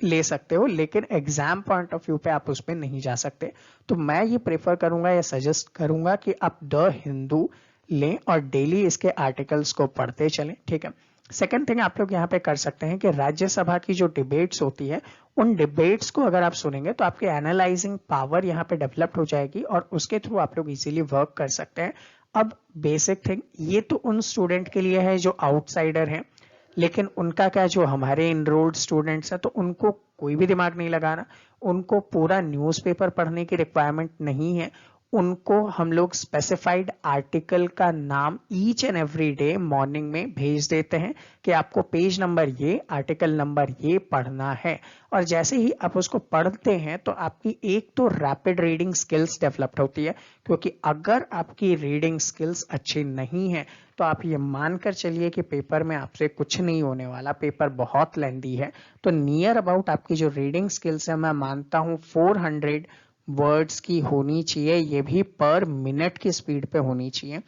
ले सकते हो, लेकिन एग्जाम पॉइंट ऑफ व्यू पे आप उस पर नहीं जा सकते। तो मैं ये प्रेफर करूंगा या सजेस्ट करूंगा कि आप द हिंदू लें और डेली इसके आर्टिकल्स को पढ़ते चलें, ठीक है। सेकेंड थिंग आप लोग यहाँ पे कर सकते हैं कि राज्यसभा की जो डिबेट्स होती है उन डिबेट्स को अगर आप सुनेंगे तो आपकी एनालाइजिंग पावर यहाँ पे डेवलप्ड हो जाएगी और उसके थ्रू आप लोग इजीली वर्क कर सकते हैं। अब बेसिक थिंग ये तो उन स्टूडेंट के लिए है जो आउटसाइडर हैं, लेकिन उनका क्या, जो हमारे इनरोल्ड स्टूडेंट्स हैं तो उनको कोई भी दिमाग नहीं लगाना, उनको पूरा न्यूज़पेपर पढ़ने की रिक्वायरमेंट नहीं है। उनको हम लोग स्पेसिफाइड आर्टिकल का नाम each and every day morning में भेज देते हैं कि आपको पेज नंबर ये, आर्टिकल नंबर ये पढ़ना है। और जैसे ही आप उसको पढ़ते हैं तो आपकी एक तो रैपिड रीडिंग स्किल्स डेवलप्ड होती है, क्योंकि अगर आपकी रीडिंग स्किल्स अच्छी नहीं है तो आप ये मानकर चलिए कि पेपर में आपसे कुछ नहीं होने वाला, पेपर बहुत लेंदी है। तो नियर अबाउट आपकी जो रीडिंग स्किल्स है मैं मानता हूँ 400 वर्ड्स की होनी चाहिए, ये भी पर मिनट की स्पीड पे होनी चाहिए।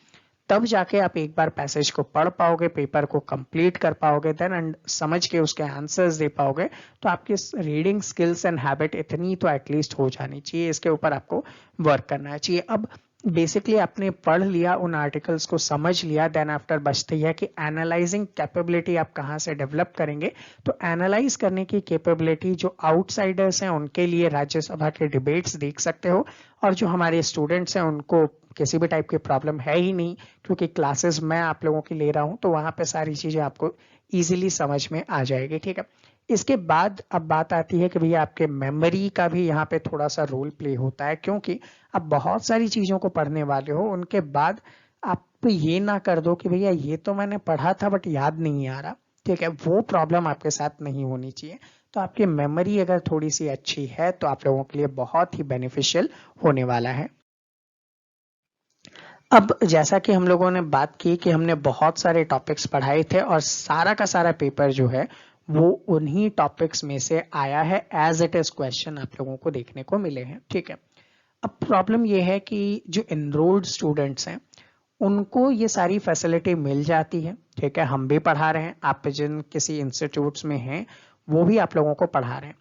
तब जाके आप एक बार पैसेज को पढ़ पाओगे, पेपर को कंप्लीट कर पाओगे, देन समझ के उसके आंसर्स दे पाओगे। तो आपकी रीडिंग स्किल्स एंड हैबिट इतनी तो एटलीस्ट हो जानी चाहिए, इसके ऊपर आपको वर्क करना चाहिए। अब बेसिकली आपने पढ़ लिया, उन आर्टिकल्स को समझ लिया, देन आफ्टर बचती है कि एनालाइजिंग कैपेबिलिटी आप कहाँ से डेवलप करेंगे। तो एनालाइज करने की कैपेबिलिटी जो आउटसाइडर्स हैं उनके लिए राज्यसभा के डिबेट्स देख सकते हो, और जो हमारे स्टूडेंट्स हैं उनको किसी भी टाइप की प्रॉब्लम है ही नहीं, क्योंकि क्लासेस मैं आप लोगों की ले रहा हूँ, तो वहां पे सारी चीजें आपको इजीली समझ में आ जाएगी। ठीक है, इसके बाद अब बात आती है कि भैया आपके मेमोरी का भी यहाँ पे थोड़ा सा रोल प्ले होता है, क्योंकि आप बहुत सारी चीजों को पढ़ने वाले हो, उनके बाद आप ये ना कर दो कि भैया ये तो मैंने पढ़ा था बट याद नहीं आ रहा। ठीक है, वो प्रॉब्लम आपके साथ नहीं होनी चाहिए। तो आपकी मेमोरी अगर थोड़ी सी अच्छी है तो आप लोगों के लिए बहुत ही बेनिफिशियल होने वाला है। अब जैसा कि हम लोगों ने बात की कि हमने बहुत सारे टॉपिक्स पढ़ाए थे और सारा का सारा पेपर जो है वो उन्हीं टॉपिक्स में से आया है, एज इट इज क्वेश्चन आप लोगों को देखने को मिले हैं। ठीक है, अब प्रॉब्लम ये है कि जो एनरोल्ड स्टूडेंट्स हैं उनको ये सारी फैसिलिटी मिल जाती है। ठीक है, हम भी पढ़ा रहे हैं, आप जिन किसी इंस्टीट्यूट्स में हैं वो भी आप लोगों को पढ़ा रहे हैं,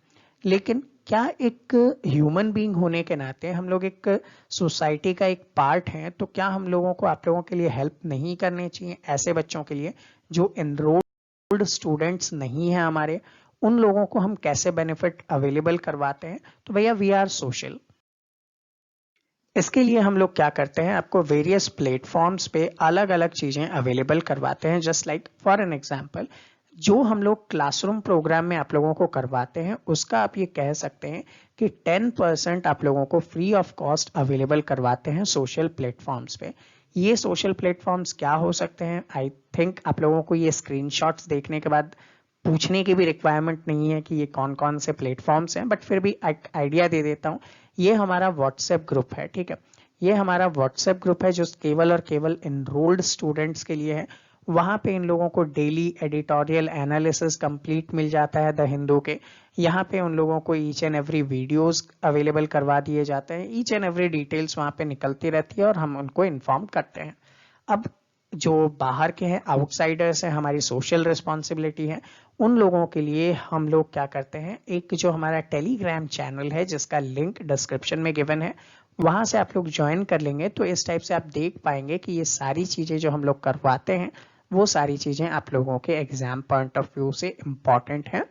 लेकिन क्या एक ह्यूमन बीइंग होने के नाते हम लोग एक सोसाइटी का एक पार्ट हैं, तो क्या हम लोगों को आप लोगों के लिए हेल्प नहीं करनी चाहिए ऐसे बच्चों के लिए जो एनरोल्ड स्टूडेंट्स नहीं है हमारे, उन लोगों को हम कैसे बेनिफिट अवेलेबल करवाते हैं? तो भैया वी आर सोशल, इसके लिए हम लोग क्या करते हैं, आपको वेरियस प्लेटफॉर्म्स पे अलग अलग चीजें अवेलेबल करवाते हैं। Just like for an example, जो हम लोग क्लासरूम प्रोग्राम में आप लोगों को करवाते हैं उसका आप ये कह सकते हैं कि 10% आप लोगों को फ्री ऑफ कॉस्ट अवेलेबल करवाते हैं सोशल प्लेटफॉर्म्स पे। ये सोशल प्लेटफॉर्म्स क्या हो सकते हैं? आई थिंक आप लोगों को ये स्क्रीनशॉट्स देखने के बाद पूछने की भी रिक्वायरमेंट नहीं है कि ये कौन कौन से प्लेटफॉर्म्स हैं, बट फिर भी एक आइडिया दे देता हूँ। ये हमारा व्हाट्सएप ग्रुप है। ठीक है, ये हमारा व्हाट्सएप ग्रुप है जो केवल और केवल एनरोल्ड स्टूडेंट्स के लिए है। वहां पे इन लोगों को डेली एडिटोरियल एनालिसिस कंप्लीट मिल जाता है द हिंदू के। यहाँ पे उन लोगों को each and every videos available करवा दिए जाते हैं, ईच एंड एवरी डिटेल्स वहां पे निकलती रहती है और हम उनको इन्फॉर्म करते हैं। अब जो बाहर के हैं, आउटसाइडर्स हैं, हमारी सोशल रिस्पॉन्सिबिलिटी है, उन लोगों के लिए हम लोग क्या करते हैं, एक जो हमारा टेलीग्राम चैनल है जिसका लिंक डिस्क्रिप्शन में गिवन है, वहां से आप लोग ज्वाइन कर लेंगे तो इस टाइप से आप देख पाएंगे कि ये सारी चीजें जो हम लोग करवाते हैं वो सारी चीजें आप लोगों के एग्जाम पॉइंट ऑफ व्यू से इम्पॉर्टेंट है।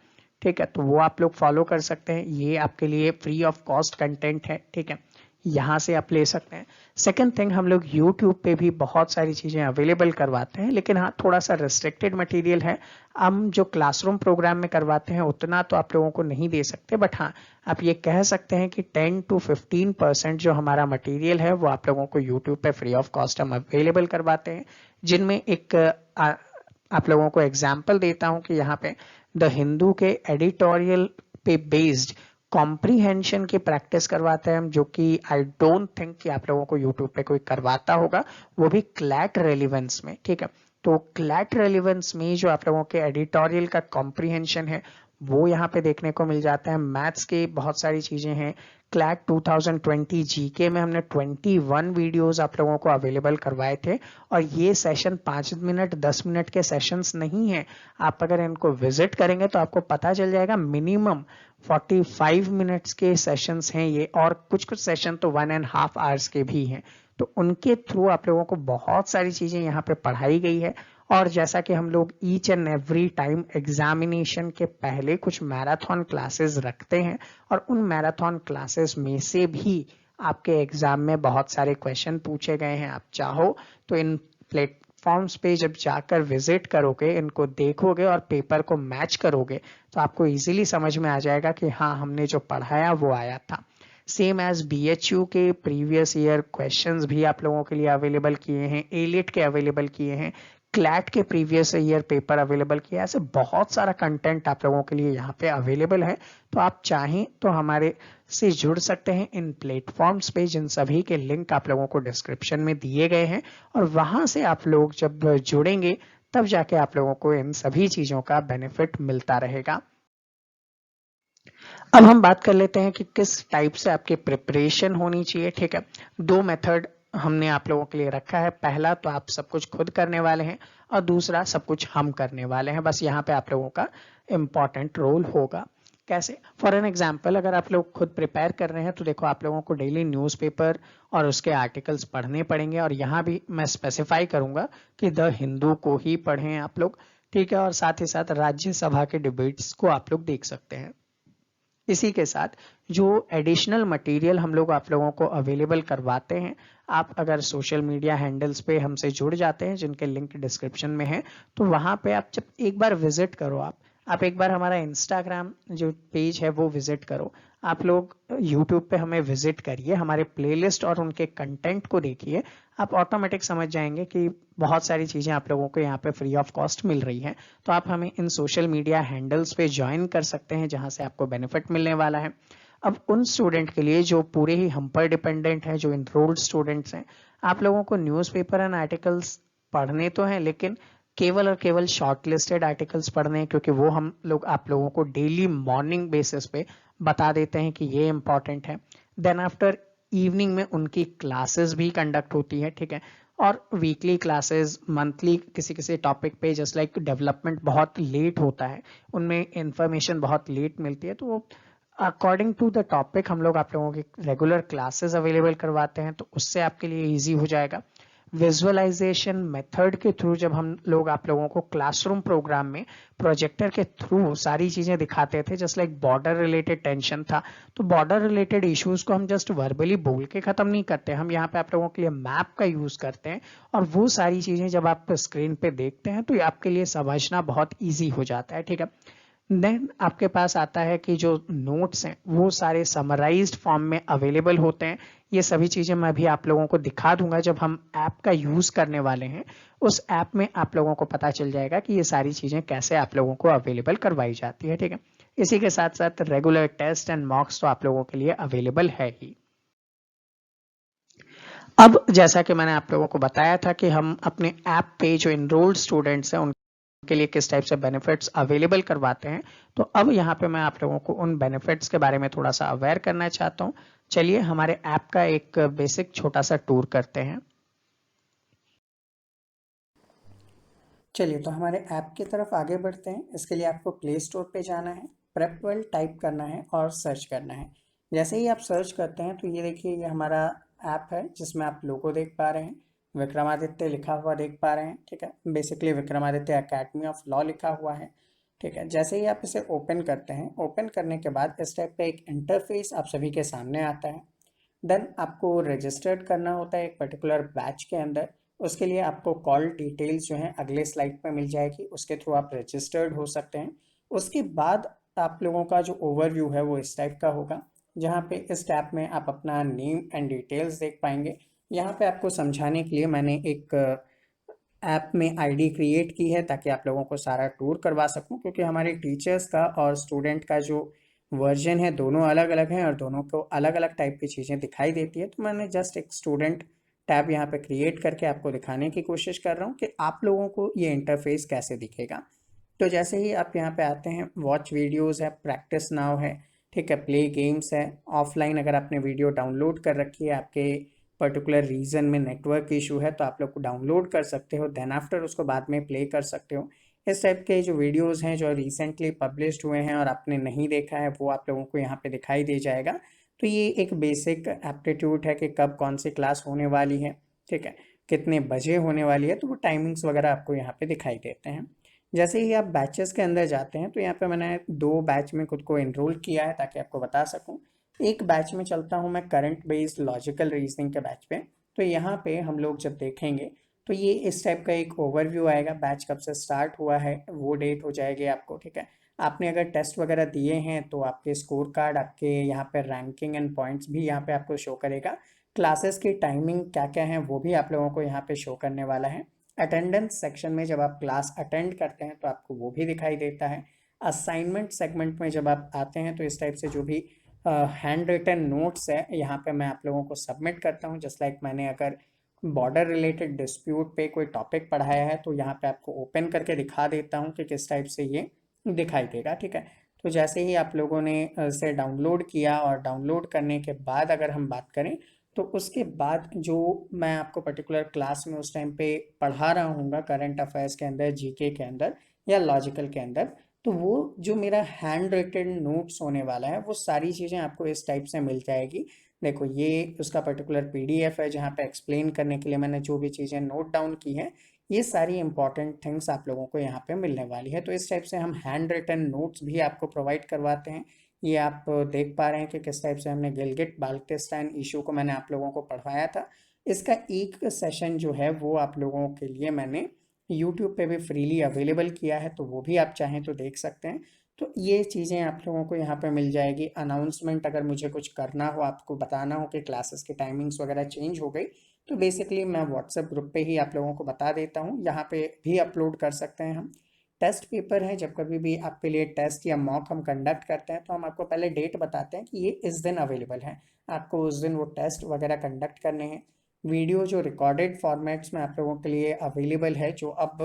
ठीक है, तो वो आप लोग फॉलो कर सकते हैं, ये आपके लिए फ्री ऑफ कॉस्ट कंटेंट है। ठीक है, यहाँ से आप ले सकते हैं। सेकंड थिंग, हम लोग यूट्यूब पे भी बहुत सारी चीजें अवेलेबल करवाते हैं, लेकिन हाँ थोड़ा सा रिस्ट्रिक्टेड मटेरियल है। हम जो क्लासरूम प्रोग्राम में करवाते हैं उतना तो आप लोगों को नहीं दे सकते, बट हाँ आप ये कह सकते हैं कि 10 to 15% जो हमारा मटेरियल है वो आप लोगों को यूट्यूब पे फ्री ऑफ कॉस्ट हम अवेलेबल करवाते हैं, जिनमें एक आप लोगों को एग्जाम्पल देता हूं कि यहाँ पे द हिंदू के एडिटोरियल पे बेस्ड कॉम्प्रीहेंशन की प्रैक्टिस करवाते हैं हम, जो कि आई डोंट थिंक कि आप लोगों को यूट्यूब पे कोई करवाता होगा, वो भी क्लैट रेलिवेंस में। ठीक है, तो क्लैट रेलिवेंस में जो आप लोगों के एडिटोरियल का कॉम्प्रीहेंशन है वो यहाँ पे देखने को मिल जाता है। मैथ्स के बहुत सारी चीजें हैं। क्लैट 2020 जीके में हमने 21 वीडियोस आप लोगों को अवेलेबल करवाए थे, और ये सेशन 5 मिनट 10 मिनट के सेशंस नहीं है। आप अगर इनको विजिट करेंगे तो आपको पता चल जाएगा मिनिमम 45 मिनट्स के सेशंस हैं ये, और कुछ कुछ सेशन तो 1.5 आवर्स के भी हैं। तो उनके थ्रू आप लोगों को बहुत सारी चीजें यहाँ पे पढ़ाई गई है। और जैसा कि हम लोग each and every time examination के पहले कुछ मैराथन क्लासेस रखते हैं, और उन मैराथन क्लासेस में से भी आपके एग्जाम में बहुत सारे क्वेश्चन पूछे गए हैं। आप चाहो तो इन प्लेटफॉर्म्स पे जब जाकर विजिट करोगे, इनको देखोगे और पेपर को मैच करोगे, तो आपको इजीली समझ में आ जाएगा कि हाँ हमने जो पढ़ाया वो आया था। सेम एज BHU के प्रीवियस ईयर क्वेश्चंस भी आप लोगों के लिए अवेलेबल किए हैं, एलिट के अवेलेबल किए हैं, क्लैट के प्रीवियस ईयर पेपर अवेलेबल किया है। ऐसे बहुत सारा कंटेंट आप लोगों के लिए यहाँ पे अवेलेबल है। तो आप चाहें तो हमारे से जुड़ सकते हैं इन प्लेटफॉर्म्स पे, जिन सभी के लिंक आप लोगों को डिस्क्रिप्शन में दिए गए हैं, और वहां से आप लोग जब जुड़ेंगे तब जाके आप लोगों को इन सभी चीजों का बेनिफिट मिलता रहेगा। अब हम बात कर लेते हैं कि किस टाइप से आपकी प्रिपरेशन होनी चाहिए। ठीक है, 2 मेथड हमने आप लोगों के लिए रखा है। पहला तो आप सब कुछ खुद करने वाले हैं, और दूसरा सब कुछ हम करने वाले हैं। बस यहाँ पे आप लोगों का इम्पॉर्टेंट रोल होगा। कैसे? फॉर एन एग्जाम्पल, अगर आप लोग खुद प्रिपेयर कर रहे हैं तो देखो आप लोगों को डेली न्यूज़पेपर और उसके आर्टिकल्स पढ़ने पड़ेंगे, और यहाँ भी मैं स्पेसिफाई करूंगा कि द हिंदू को ही पढ़ें आप लोग। ठीक है, और साथ ही साथ राज्यसभा के डिबेट्स को आप लोग देख सकते हैं। इसी के साथ जो एडिशनल मटेरियल हम लोग आप लोगों को अवेलेबल करवाते हैं, आप अगर सोशल मीडिया हैंडल्स पे हमसे जुड़ जाते हैं, जिनके लिंक डिस्क्रिप्शन में है, तो वहाँ पे आप जब एक बार विजिट करो, आप एक बार हमारा इंस्टाग्राम जो पेज है वो विजिट करो, आप लोग यूट्यूब पे हमें विजिट करिए, हमारे प्लेलिस्ट और उनके कंटेंट को देखिए, आप ऑटोमेटिक समझ जाएंगे कि बहुत सारी चीज़ें आप लोगों को यहाँ पे फ्री ऑफ कॉस्ट मिल रही हैं। तो आप हमें इन सोशल मीडिया हैंडल्स पे ज्वाइन कर सकते हैं, जहाँ से आपको बेनिफिट मिलने वाला है। अब उन स्टूडेंट के लिए जो पूरे ही हम पर डिपेंडेंट हैं, जो इनरोल्ड स्टूडेंट्स हैं, आप लोगों को न्यूज़पेपर एंड आर्टिकल्स पढ़ने तो हैं, लेकिन केवल और केवल शॉर्ट लिस्टेड आर्टिकल्स पढ़ने हैं, क्योंकि वो हम लोग आप लोगों को डेली मॉर्निंग बेसिस पे बता देते हैं कि ये इंपॉर्टेंट है। देन आफ्टर इवनिंग में उनकी क्लासेस भी कंडक्ट होती है, ठीक है। और वीकली क्लासेस, मंथली किसी किसी टॉपिक पे जस्ट लाइक डेवलपमेंट बहुत लेट होता है, उनमें इंफॉर्मेशन बहुत लेट मिलती है, तो वो अकॉर्डिंग टू द टॉपिक हम लोग आप लोगों की रेगुलर क्लासेस अवेलेबल करवाते हैं, तो उससे आपके लिए इजी हो जाएगा। विजुअलाइजेशन मेथड के थ्रू जब हम लोग आप लोगों को क्लासरूम प्रोग्राम में प्रोजेक्टर के थ्रू सारी चीजें दिखाते थे, just like border related tension था, तो बॉर्डर रिलेटेड इश्यूज को हम जस्ट वर्बली बोल के खत्म नहीं करते, हम यहाँ पे आप लोगों के लिए मैप का यूज करते हैं, और वो सारी चीजें जब आप स्क्रीन पे देखते हैं तो ये आपके लिए समझना बहुत ईजी हो जाता है, ठीक है। देन आपके पास आता है कि जो नोट्स हैं वो सारे समराइज्ड फॉर्म में अवेलेबल होते हैं। ये सभी चीजें मैं भी आप लोगों को दिखा दूंगा जब हम ऐप का यूज करने वाले हैं। उस ऐप में आप लोगों को पता चल जाएगा कि ये सारी चीजें कैसे आप लोगों को अवेलेबल करवाई जाती है, ठीक है। इसी के साथ साथ रेगुलर टेस्ट एंड मॉक्स तो आप लोगों के लिए अवेलेबल है ही। अब जैसा कि मैंने आप लोगों को बताया था कि हम अपने ऐप पे जो इनरोल्ड स्टूडेंट्स हैं उनके लिए किस टाइप से बेनिफिट्स अवेलेबल करवाते हैं, तो अब यहाँ पे मैं आप लोगों को उन बेनिफिट्स के बारे में थोड़ा सा अवेयर करना चाहता हूँ। चलिए हमारे ऐप का एक बेसिक छोटा सा टूर करते हैं। चलिए तो हमारे ऐप की तरफ आगे बढ़ते हैं। इसके लिए आपको प्ले स्टोर पे जाना है, प्रेप वर्ल्ड टाइप करना है और सर्च करना है। जैसे ही आप सर्च करते हैं तो ये देखिए, ये हमारा ऐप है जिसमें आप लोगो देख पा रहे हैं, विक्रमादित्य लिखा हुआ देख पा रहे हैं, ठीक है। Basically Vikramaditya academy of law लिखा हुआ है, ठीक है। जैसे ही आप इसे ओपन करते हैं, ओपन करने के बाद इस टाइप का एक इंटरफेस आप सभी के सामने आता है। देन आपको रजिस्टर्ड करना होता है एक पर्टिकुलर बैच के अंदर। उसके लिए आपको कॉल डिटेल्स जो हैं अगले स्लाइड पे मिल जाएगी, उसके थ्रू आप रजिस्टर्ड हो सकते हैं। उसके बाद आप लोगों का जो ओवरव्यू है वो इस टाइप का होगा, जहाँ पे इस टैब में आप अपना नेम एंड डिटेल्स देख पाएंगे। यहाँ पे आपको समझाने के लिए मैंने एक ऐप में आईडी क्रिएट की है ताकि आप लोगों को सारा टूर करवा सकूं, क्योंकि हमारे टीचर्स का और स्टूडेंट का जो वर्जन है दोनों अलग अलग हैं और दोनों को अलग अलग टाइप की चीज़ें दिखाई देती है। तो मैंने जस्ट एक स्टूडेंट टैब यहाँ पे क्रिएट करके आपको दिखाने की कोशिश कर रहा हूँ कि आप लोगों को ये इंटरफेस कैसे दिखेगा। तो जैसे ही आप यहाँ पे आते हैं, वॉच वीडियोज़ है, प्रैक्टिस नाउ है, ठीक है, प्ले गेम्स है, ऑफलाइन अगर आपने वीडियो डाउनलोड कर रखी है, आपके पर्टिकुलर रीजन में नेटवर्क इशू है तो आप लोग को डाउनलोड कर सकते हो, देन आफ्टर उसको बाद में प्ले कर सकते हो। इस टाइप के जो वीडियोस हैं जो रिसेंटली पब्लिश्ड हुए हैं और आपने नहीं देखा है, वो आप लोगों को यहाँ पे दिखाई दे जाएगा। तो ये एक बेसिक एप्टीट्यूड है कि कब कौन सी क्लास होने वाली है, ठीक है, कितने बजे होने वाली है, तो वो टाइमिंग्स वगैरह आपको यहाँ पे दिखाई देते हैं। जैसे ही आप बैचेस के अंदर जाते हैं तो यहाँ पे मैंने 2 बैच में खुद को एनरोल किया है ताकि आपको बता सकूँ। एक बैच में चलता हूँ मैं करंट बेस्ड लॉजिकल रीजनिंग के बैच पे। तो यहाँ पे हम लोग जब देखेंगे तो ये इस टाइप का एक ओवरव्यू आएगा, बैच कब से स्टार्ट हुआ है वो डेट हो जाएगी आपको, ठीक है। आपने अगर टेस्ट वगैरह दिए हैं तो आपके स्कोर कार्ड, आपके यहाँ पे रैंकिंग एंड पॉइंट्स भी यहाँ पे आपको शो करेगा। क्लासेस की टाइमिंग क्या क्या है वो भी आप लोगों को यहाँ पे शो करने वाला है। अटेंडेंस सेक्शन में जब आप क्लास अटेंड करते हैं तो आपको वो भी दिखाई देता है। असाइनमेंट सेगमेंट में जब आप आते हैं तो इस टाइप से जो भी हैंड रिटन नोट्स है यहाँ पे मैं आप लोगों को सबमिट करता हूँ। जस्ट लाइक मैंने अगर बॉर्डर रिलेटेड डिस्प्यूट पे कोई टॉपिक पढ़ाया है तो यहाँ पे आपको ओपन करके दिखा देता हूँ कि किस टाइप से ये दिखाई देगा, ठीक है। तो जैसे ही आप लोगों ने इसे डाउनलोड किया और डाउनलोड करने के बाद अगर हम बात करें तो उसके बाद जो मैं आपको पर्टिकुलर क्लास में उस टाइम पे पढ़ा रहा हूँ करंट अफेयर्स के अंदर, जीके के अंदर या लॉजिकल के अंदर, तो वो जो मेरा हैंड रिटन नोट्स होने वाला है वो सारी चीज़ें आपको इस टाइप से मिल जाएगी। देखो ये उसका पर्टिकुलर पीडीएफ है जहाँ पे एक्सप्लेन करने के लिए मैंने जो भी चीज़ें नोट डाउन की हैं, ये सारी इंपॉर्टेंट थिंग्स आप लोगों को यहाँ पे मिलने वाली है। तो इस टाइप से हम हैंड रिटन नोट्स भी आपको प्रोवाइड करवाते हैं। ये आप देख पा रहे हैं कि किस टाइप से हमने गिलगिट बाल्टिस्तान इशू को मैंने आप लोगों को पढ़वाया था। इसका एक सेशन जो है वो आप लोगों के लिए मैंने यूट्यूब पे भी फ्रीली अवेलेबल किया है, तो वो भी आप चाहें तो देख सकते हैं। तो ये चीज़ें आप लोगों को यहाँ पे मिल जाएगी। अनाउंसमेंट अगर मुझे कुछ करना हो, आपको बताना हो कि क्लासेस की टाइमिंग्स वगैरह चेंज हो गई, तो बेसिकली मैं व्हाट्सएप ग्रुप पे ही आप लोगों को बता देता हूँ, यहाँ पे भी अपलोड कर सकते हैं हम। टेस्ट पेपर है, जब कभी भी आपके लिए टेस्ट या मॉक हम कंडक्ट करते हैं तो हम आपको पहले डेट बताते हैं कि ये इस दिन अवेलेबल है, आपको उस दिन वो टेस्ट वगैरह कंडक्ट करने हैं। वीडियो जो रिकॉर्डेड फॉर्मेट्स में आप लोगों के लिए अवेलेबल है, जो अब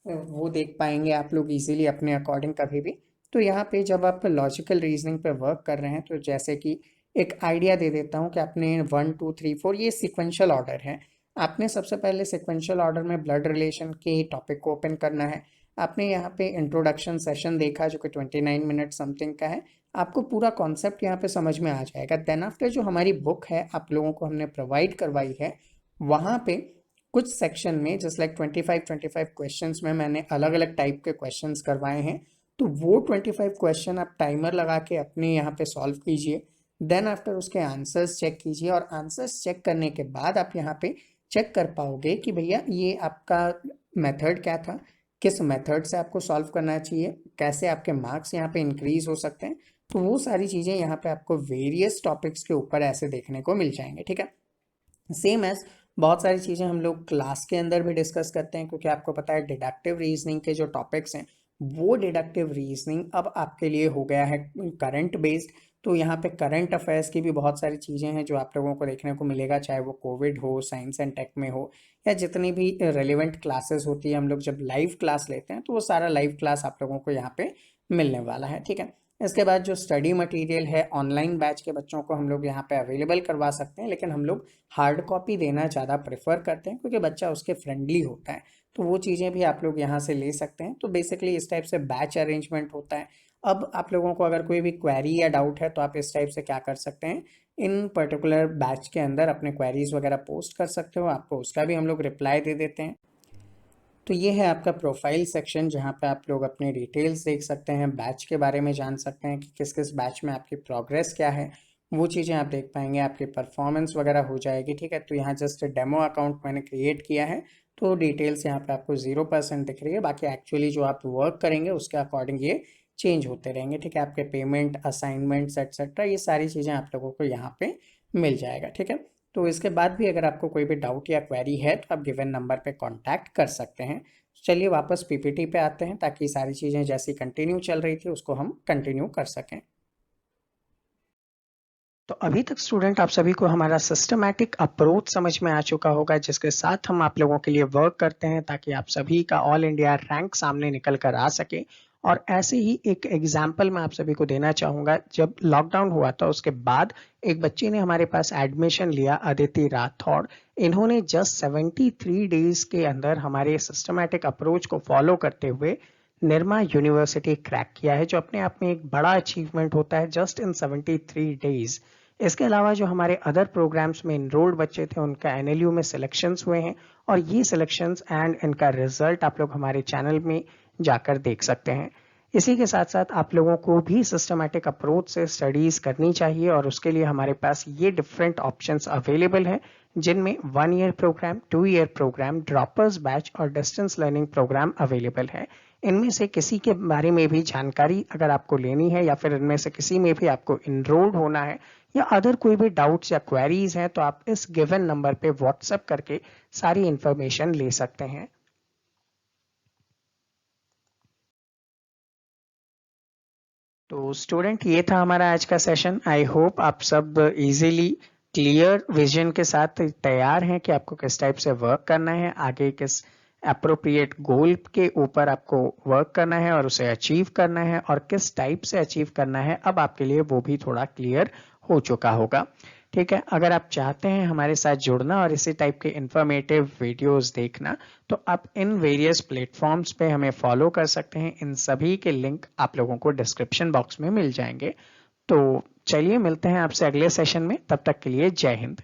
वो देख पाएंगे आप लोग इजीली अपने अकॉर्डिंग कभी भी। तो यहाँ पे जब आप लॉजिकल रीजनिंग पे वर्क कर रहे हैं, तो जैसे कि एक आइडिया दे देता हूँ कि आपने 1 2 3 4 ये सिक्वेंशियल ऑर्डर है। आपने सबसे पहले सिक्वेंशियल ऑर्डर में ब्लड रिलेशन के टॉपिक को ओपन करना है। आपने यहाँ पे इंट्रोडक्शन सेशन देखा जो कि 29 मिनट समथिंग का है। आपको पूरा कॉन्सेप्ट यहाँ पे समझ में आ जाएगा। देन आफ्टर जो हमारी बुक है आप लोगों को हमने प्रोवाइड करवाई है, वहाँ पे कुछ सेक्शन में जस्ट लाइक 25 क्वेश्चंस में मैंने अलग अलग टाइप के क्वेश्चंस करवाए हैं। तो वो 25 क्वेश्चन आप टाइमर लगा के अपने यहाँ पे सॉल्व कीजिए। देन आफ्टर उसके आंसर्स चेक कीजिए, और आंसर्स चेक करने के बाद आप यहाँ पे चेक कर पाओगे कि भैया ये आपका मेथड क्या था, किस मेथड से आपको सॉल्व करना चाहिए, कैसे आपके मार्क्स यहाँ पे इंक्रीज हो सकते हैं। तो वो सारी चीज़ें यहाँ पे आपको वेरियस टॉपिक्स के ऊपर ऐसे देखने को मिल जाएंगे, ठीक है। सेम एज बहुत सारी चीज़ें हम लोग क्लास के अंदर भी डिस्कस करते हैं, क्योंकि आपको पता है डिडक्टिव रीजनिंग के जो टॉपिक्स हैं, वो डिडक्टिव रीजनिंग अब आपके लिए हो गया है करंट बेस्ड। तो यहाँ पे करंट अफेयर्स की भी बहुत सारी चीज़ें हैं जो आप लोगों को देखने को मिलेगा, चाहे वो कोविड हो, साइंस एंड टेक में हो, या जितनी भी रेलिवेंट क्लासेस होती है। हम लोग जब लाइव क्लास लेते हैं तो वो सारा लाइव क्लास आप लोगों को यहाँ पे मिलने वाला है, ठीक है। इसके बाद जो स्टडी मटेरियल है ऑनलाइन बैच के बच्चों को हम लोग यहाँ पे अवेलेबल करवा सकते हैं, लेकिन हम लोग हार्ड कॉपी देना ज़्यादा प्रेफर करते हैं, क्योंकि बच्चा उसके फ्रेंडली होता है। तो वो चीज़ें भी आप लोग यहाँ से ले सकते हैं। तो बेसिकली इस टाइप से बैच अरेंजमेंट होता है। अब आप लोगों को अगर कोई भी क्वेरी या डाउट है तो आप इस टाइप से क्या कर सकते हैं, इन पर्टिकुलर बैच के अंदर अपने क्वेरीज वगैरह पोस्ट कर सकते हो, आपको उसका भी हम लोग रिप्लाई दे देते हैं। तो ये है आपका प्रोफाइल सेक्शन, जहाँ पे आप लोग अपनी डिटेल्स देख सकते हैं, बैच के बारे में जान सकते हैं कि किस किस बैच में आपकी प्रोग्रेस क्या है, वो चीज़ें आप देख पाएंगे, आपकी परफॉर्मेंस वगैरह हो जाएगी, ठीक है। तो यहाँ जस्ट डेमो अकाउंट मैंने क्रिएट किया है, तो डिटेल्स यहाँ पे आपको 0% दिख रही है। बाकी एक्चुअली जो आप वर्क करेंगे उसके अकॉर्डिंग ये चेंज होते रहेंगे, ठीक है। आपके पेमेंट, असाइनमेंट्स एक्सेट्रा, ये सारी चीज़ें आप लोगों को यहाँ पे मिल जाएगा, ठीक है। तो इसके बाद भी अगर आपको कोई भी डाउट या क्वेरी है तो आप गिवन नंबर पे कांटेक्ट कर सकते हैं। चलिए वापस पीपीटी पे आते हैं, ताकि सारी चीज़ें जैसी कंटिन्यू चल रही थी उसको हम कंटिन्यू कर सकें। तो अभी तक स्टूडेंट आप सभी को हमारा सिस्टमैटिक अप्रोच समझ में आ चुका होगा, जिसके साथ हम आप लोगों के लिए वर्क करते हैं ताकि आप सभी का ऑल इंडिया रैंक सामने निकल कर आ सके। और ऐसे ही एक एग्जाम्पल मैं आप सभी को देना चाहूँगा। जब लॉकडाउन हुआ था उसके बाद एक बच्ची ने हमारे पास एडमिशन लिया, अदिति राठौड़। इन्होंने जस्ट 73 डेज के अंदर हमारे सिस्टमैटिक अप्रोच को फॉलो करते हुए निर्मा यूनिवर्सिटी क्रैक किया है, जो अपने आप में एक बड़ा अचीवमेंट होता है जस्ट इन 73 डेज। इसके अलावा जो हमारे अदर प्रोग्राम्स में इनरोल्ड बच्चे थे उनका एनएलयू में सिलेक्शंस हुए हैं, और ये सिलेक्शंस एंड इनका रिजल्ट आप लोग हमारे चैनल में जाकर देख सकते हैं। इसी के साथ साथ आप लोगों को भी सिस्टमैटिक अप्रोच से स्टडीज करनी चाहिए, और उसके लिए हमारे पास ये डिफरेंट ऑप्शंस अवेलेबल हैं, जिनमें 1 year programme, 2 year programme, droppers batch और डिस्टेंस लर्निंग प्रोग्राम अवेलेबल है। इनमें से किसी के बारे में भी जानकारी अगर आपको लेनी है, या फिर इनमें से किसी में भी आपको इनरोल्ड होना है, या अदर कोई भी डाउट्स या क्वेरीज हैं, तो आप इस गिवन नंबर पे व्हाट्सएप करके सारी इंफॉर्मेशन ले सकते हैं। तो स्टूडेंट ये था हमारा आज का सेशन। आई होप आप सब इजीली क्लियर विजन के साथ तैयार हैं कि आपको किस टाइप से वर्क करना है, आगे किस अप्रोप्रिएट गोल के ऊपर आपको वर्क करना है और उसे अचीव करना है, और किस टाइप से अचीव करना है अब आपके लिए वो भी थोड़ा क्लियर हो चुका होगा, ठीक है। अगर आप चाहते हैं हमारे साथ जुड़ना और इसी टाइप के इंफॉर्मेटिव वीडियोस देखना, तो आप इन वेरियस प्लेटफॉर्म्स पे हमें फॉलो कर सकते हैं। इन सभी के लिंक आप लोगों को डिस्क्रिप्शन बॉक्स में मिल जाएंगे। तो चलिए मिलते हैं आपसे अगले सेशन में, तब तक के लिए जय हिंद।